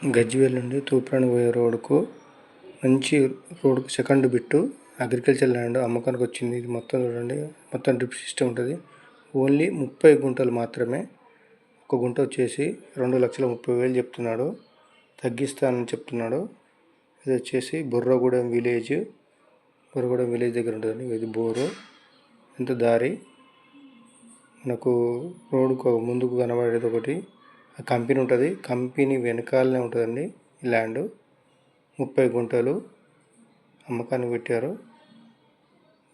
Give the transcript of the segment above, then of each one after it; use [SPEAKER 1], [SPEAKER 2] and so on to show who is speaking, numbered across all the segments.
[SPEAKER 1] గజ్వేల్ నుండి తూప్రాన్ పోయే రోడ్డుకు మంచి రోడ్డుకు సెకండ్ బిట్టు అగ్రికల్చర్ ల్యాండ్ అమ్మకానికి వచ్చింది. ఇది మొత్తం చూడండి, మొత్తం డ్రిప్ సిస్టమ్ ఉంటుంది. ఓన్లీ 30 గుంటలు మాత్రమే. ఒక గుంట వచ్చేసి 2,30,000 చెప్తున్నాడు, తగ్గిస్తానని చెప్తున్నాడు. ఇది వచ్చేసి బుర్రగూడెం విలేజ్ దగ్గర ఉంటుంది. ఇది బోరు. ఇంత దారి మనకు రోడ్డుకు ముందుకు కనబడేది ఒకటి కంపెనీ ఉంటుంది. కంపెనీ వెనకాలనే ఉంటుందండి ఈ ల్యాండ్. 30 గుంటలు అమ్మకానికి పెట్టారు.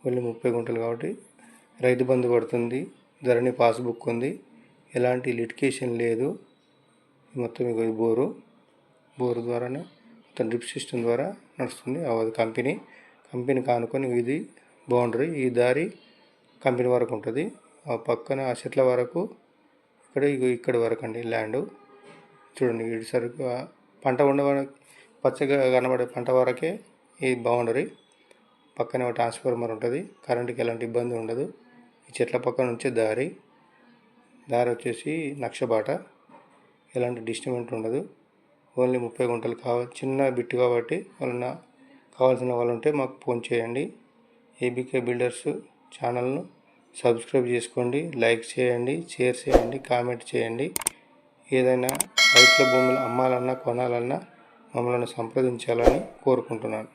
[SPEAKER 1] ఓన్లీ 30 గుంటలు కాబట్టి రైతు బంధు పడుతుంది. ధరణి పాస్బుక్ ఉంది. ఎలాంటి లిటికేషన్ లేదు. మొత్తం ఇక బోరు ద్వారానే మొత్తం డ్రిప్ సిస్టమ్ ద్వారా నడుస్తుంది. అది కంపెనీ కానుకొని ఇది బౌండరీ. ఈ దారి కంపెనీ వరకు ఉంటుంది. ఆ పక్కన ఆ చెట్ల వరకు ఇక్కడ వరకు అండి ల్యాండ్. చూడండి, ఇటు సరుకు పంట పచ్చగా కనబడే పంట వరకే ఈ బౌండరీ. పక్కనే ఒక ట్రాన్స్ఫార్మర్ ఉంటుంది. కరెంటుకి ఎలాంటి ఇబ్బంది ఉండదు. ఈ చెట్ల పక్క నుంచే దారి వచ్చేసి నక్షబాట. ఎలాంటి డిస్టర్బెంట్ ఉండదు. ఓన్లీ 30 గుంటలు చిన్న బిట్టు కాబట్టి కావాల్సిన వాళ్ళు ఉంటే మాకు ఫోన్ చేయండి. ఏబీకే బిల్డర్స్ ఛానల్ను సబ్స్క్రైబ్ చేసుకోండి, లైక్ చేయండి, షేర్ చేయండి, కామెంట్ చేయండి. ఏదైనా రైతుల భూములు అమ్మాలన్నా కొనాలన్నా మమ్మల్ని సంప్రదించాలని కోరుకుంటున్నాను.